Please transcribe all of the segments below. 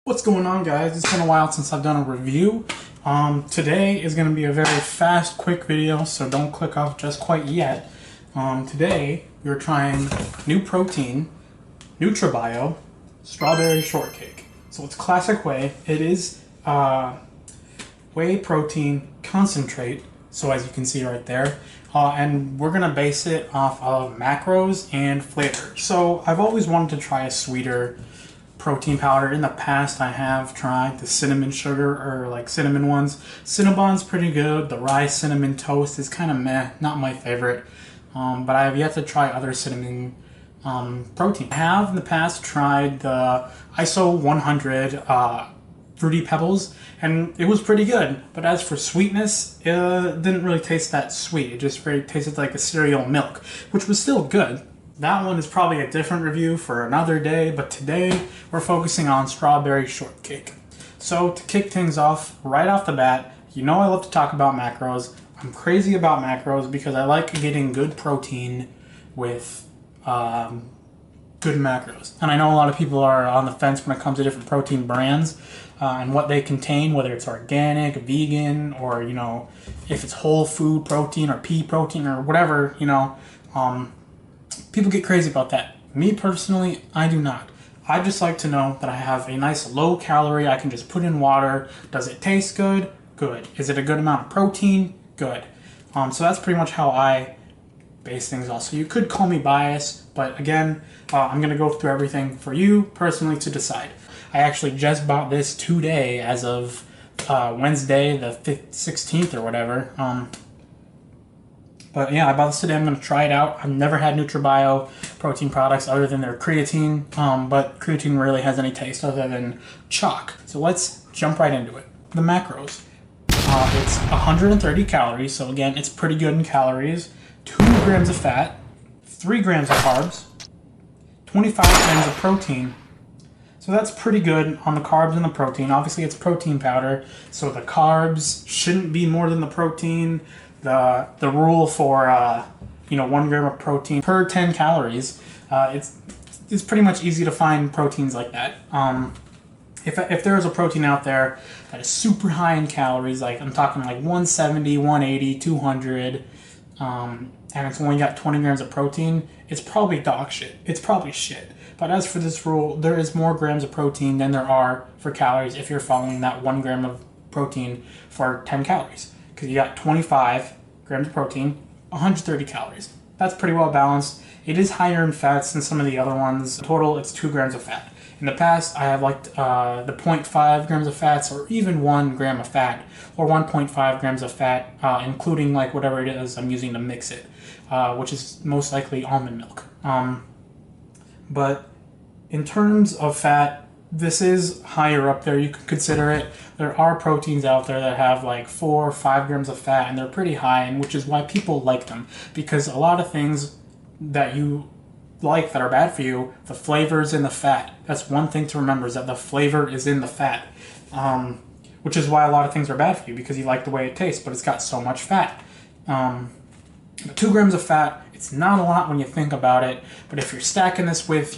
What's going on, guys? It's been a while since I've done a review. Today is going to be a very fast, quick video, so don't click off just quite yet. Today, we're trying new protein, Nutra Bio, strawberry shortcake. So it's classic whey. It is whey protein concentrate, so as you can see right there. And we're going to base it off of macros and flavor. So I've always wanted to try a sweeter protein powder. In the past, I have tried the cinnamon sugar or like cinnamon ones. Cinnabon's pretty good. The rye cinnamon toast is kind of meh, not my favorite. But I have yet to try other cinnamon protein. I have in the past tried the ISO 100 Fruity Pebbles, and it was pretty good. But as for sweetness, it didn't really taste that sweet. It just very tasted like a cereal milk, which was still good. That one is probably a different review for another day, but today we're focusing on strawberry shortcake. So to kick things off, right off the bat, you know I love to talk about macros. I'm crazy about macros because I like getting good protein with good macros. And I know a lot of people are on the fence when it comes to different protein brands and what they contain, whether it's organic, vegan, or, you know, if it's whole food protein or pea protein or whatever, you know. People get crazy about that. Me personally, I do not. I just like to know that I have a nice low calorie I can just put in water. Does it taste good? Good. Is it a good amount of protein? Good. So that's pretty much how I base things off. So you could call me biased, but again, I'm going to go through everything for you personally to decide. I actually just bought this today as of Wednesday, the 16th or whatever. But yeah, I bought this today. I'm going to try it out. I've never had Nutra Bio protein products other than their creatine, but creatine rarely has any taste other than chalk. So let's jump right into it. The macros. It's 130 calories, so again, it's pretty good in calories. 2 grams of fat, 3 grams of carbs, 25 grams of protein. So that's pretty good on the carbs and the protein. Obviously, it's protein powder, so the carbs shouldn't be more than the protein. The rule for 1 gram of protein per 10 calories, it's pretty much easy to find proteins like that. If there is a protein out there that is super high in calories, like I'm talking like 170, 180, 200, and it's only got 20 grams of protein, it's probably dog shit. It's probably shit. But as for this rule, there is more grams of protein than there are for calories if you're following that 1 gram of protein for 10 calories. Because you got 25 grams of protein, 130 calories. That's pretty well balanced. It is higher in fats than some of the other ones. In total, it's 2 grams of fat. In the past, I have liked the 0.5 grams of fats or even 1 gram of fat or 1.5 grams of fat, including like whatever it is I'm using to mix it, which is most likely almond milk. But in terms of fat, this is higher up there. You could consider it. There are proteins out there that have like 4 or 5 grams of fat, and they're pretty high, and which is why people like them. Because a lot of things that you like that are bad for you, the flavor is in the fat. That's one thing to remember, is that the flavor is in the fat. Which is why a lot of things are bad for you, because you like the way it tastes, but it's got so much fat. 2 grams of fat, it's not a lot when you think about it, but if you're stacking this with,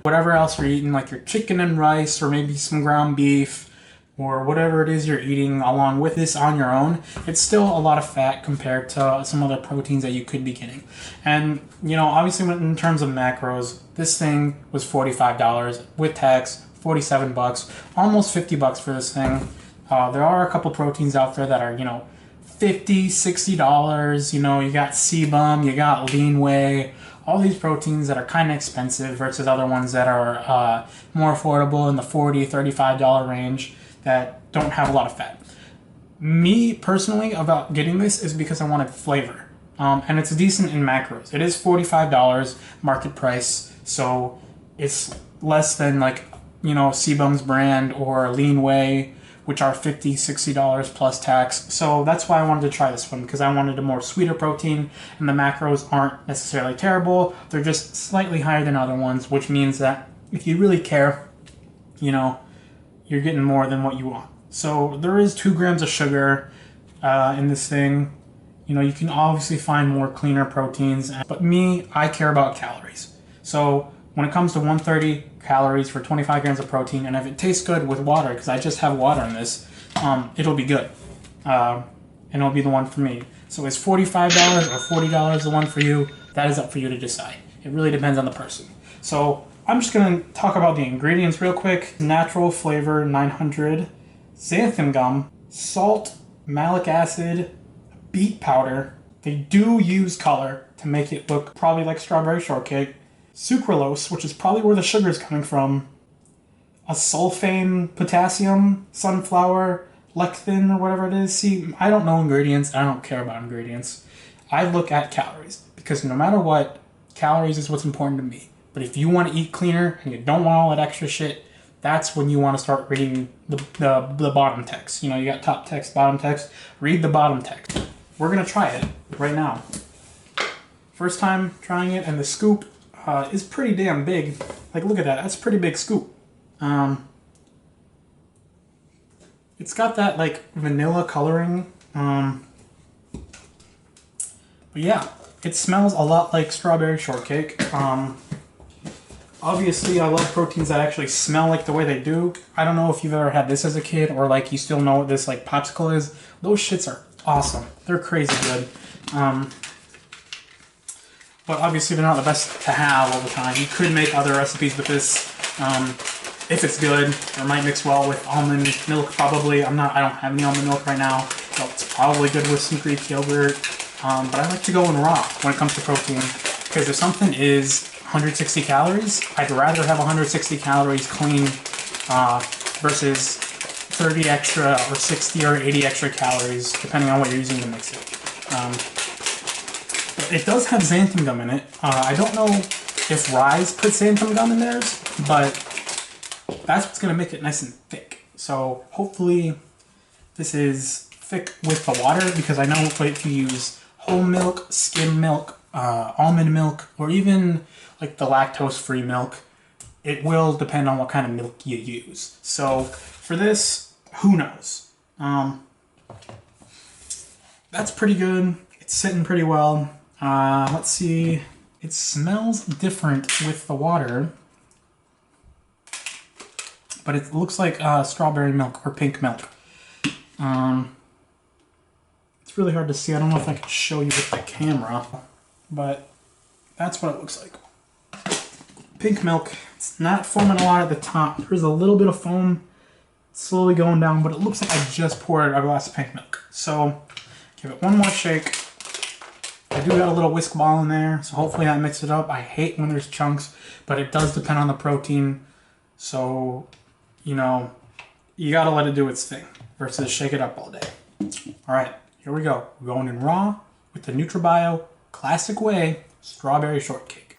whatever else you're eating, like your chicken and rice, or maybe some ground beef, or whatever it is you're eating along with this on your own, it's still a lot of fat compared to some other proteins that you could be getting. And, obviously in terms of macros, this thing was $45 with tax, 47 bucks, almost $50 for this thing. There are a couple proteins out there that are, $50, $60, you got sebum, you got lean whey, all these proteins that are kind of expensive versus other ones that are more affordable in the $40, $35 range that don't have a lot of fat. Me personally about getting this is because I wanted flavor, and it's decent in macros. It is $45 market price, so it's less than like Sebum's brand or lean whey, which are $50, $60 plus tax. So that's why I wanted to try this one, because I wanted a more sweeter protein, and the macros aren't necessarily terrible. They're just slightly higher than other ones, which means that if you really care, you're getting more than what you want. So there is 2 grams of sugar in this thing. You can obviously find more cleaner proteins, but me, I care about calories. So when it comes to 130 calories for 25 grams of protein, and if it tastes good with water, because I just have water in this, it'll be good. And it'll be the one for me. So is $45 or $40 the one for you? That is up for you to decide. It really depends on the person. So I'm just going to talk about the ingredients real quick. Natural flavor 900, xanthan gum, salt, malic acid, beet powder. They do use color to make it look probably like strawberry shortcake. Sucralose, which is probably where the sugar is coming from. A sulfame, potassium, sunflower, lecithin, or whatever it is. See, I don't know ingredients. I don't care about ingredients. I look at calories because no matter what, calories is what's important to me. But if you want to eat cleaner and you don't want all that extra shit, that's when you want to start reading the bottom text. You know, you got top text, bottom text. Read the bottom text. We're going to try it right now. First time trying it, and the scoop is pretty damn big. Like, look at that. That's a pretty big scoop. It's got that, like, vanilla coloring. But yeah, it smells a lot like strawberry shortcake. Obviously, I love proteins that actually smell like the way they do. I don't know if you've ever had this as a kid, or, like, you still know what this, like, popsicle is. Those shits are awesome. They're crazy good. But obviously, they're not the best to have all the time. You could make other recipes with this. If it's good, it might mix well with almond milk, probably. I don't have any almond milk right now, so it's probably good with some Greek yogurt. But I like to go in raw when it comes to protein, because if something is 160 calories, I'd rather have 160 calories clean versus 30 extra or 60 or 80 extra calories, depending on what you're using to mix it. It does have xanthan gum in it. I don't know if Rise put xanthan gum in theirs, but that's what's going to make it nice and thick. So hopefully this is thick with the water, because I know if you use whole milk, skim milk, almond milk, or even like the lactose-free milk, it will depend on what kind of milk you use. So for this, who knows? That's pretty good. It's sitting pretty well. Let's see. It smells different with the water, but it looks like strawberry milk or pink milk. It's really hard to see. I don't know if I can show you with the camera, but that's what it looks like. Pink milk. It's not foaming a lot at the top. There's a little bit of foam slowly going down, but it looks like I just poured a glass of pink milk. So give it one more shake. I do got a little whisk ball in there, so hopefully that mixes it up. I hate when there's chunks, but it does depend on the protein. So, you know, you gotta let it do its thing versus shake it up all day. All right, here we go. We're going in raw with the Nutra Bio classic way strawberry shortcake.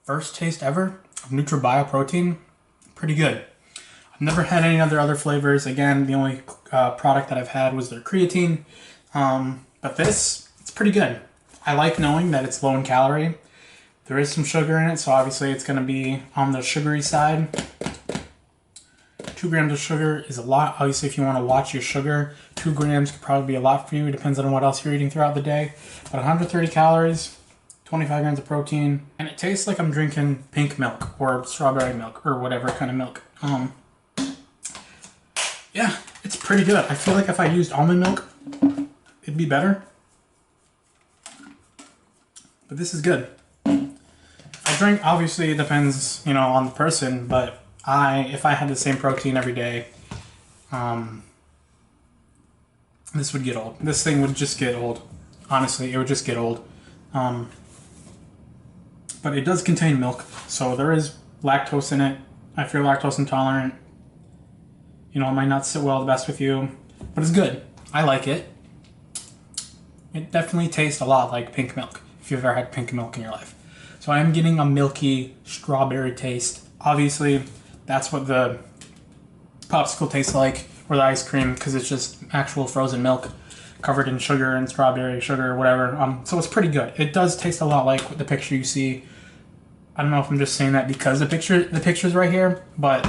First taste ever of Nutra Bio protein, pretty good. I've never had any other flavors. Again, the only product that I've had was their creatine. But this, it's pretty good. I like knowing that it's low in calorie. There is some sugar in it, so obviously it's going to be on the sugary side. 2 grams of sugar is a lot. Obviously, if you want to watch your sugar, 2 grams could probably be a lot for you. It depends on what else you're eating throughout the day. But 130 calories, 25 grams of protein, and it tastes like I'm drinking pink milk or strawberry milk or whatever kind of milk. Yeah, it's pretty good. I feel like if I used almond milk, it'd be better. But this is good. I drink, obviously it depends, you know, on the person, but if I had the same protein every day, this would get old. This thing would just get old. Honestly, it would just get old. But it does contain milk, so there is lactose in it. If you're lactose intolerant, you know, it might not sit well the best with you, but it's good. I like it. It definitely tastes a lot like pink milk, if you've ever had pink milk in your life. So I am getting a milky strawberry taste. Obviously, that's what the popsicle tastes like, or the ice cream, because it's just actual frozen milk covered in sugar and strawberry sugar or whatever. So it's pretty good. It does taste a lot like the picture you see. I don't know if I'm just saying that because the picture's right here, but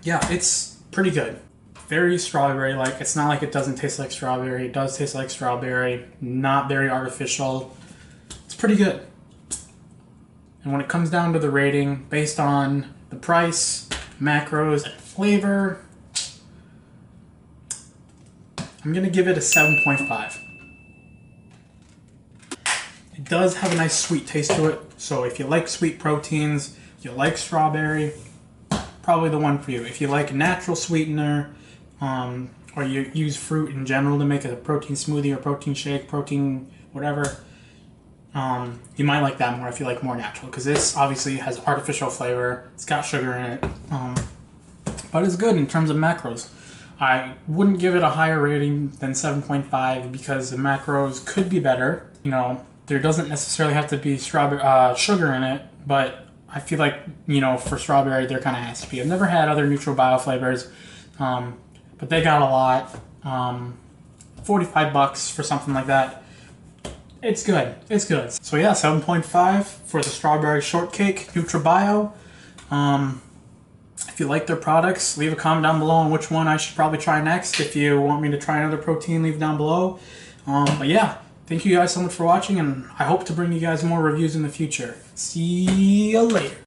yeah, it's pretty good. Very strawberry-like. It's not like it doesn't taste like strawberry. It does taste like strawberry. Not very artificial. It's pretty good. And when it comes down to the rating, based on the price, macros, and flavor, I'm going to give it a 7.5. It does have a nice sweet taste to it. So if you like sweet proteins, you like strawberry, probably the one for you. If you like natural sweetener, or you use fruit in general to make a protein smoothie or protein shake, protein whatever, you might like that more if you like more natural, because this obviously has artificial flavor. It's got sugar in it, but it's good in terms of macros. I wouldn't give it a higher rating than 7.5 because the macros could be better. You know, there doesn't necessarily have to be sugar in it, but I feel like, you know, for strawberry there kind of has to be. I've never had other Nutra Bio flavors, but they got a lot. $45 for something like that. It's good. It's good. So yeah, 7.5 for the strawberry shortcake Nutra Bio. If you like their products, leave a comment down below on which one I should probably try next. If you want me to try another protein, leave it down below. But yeah, thank you guys so much for watching, and I hope to bring you guys more reviews in the future. See you later.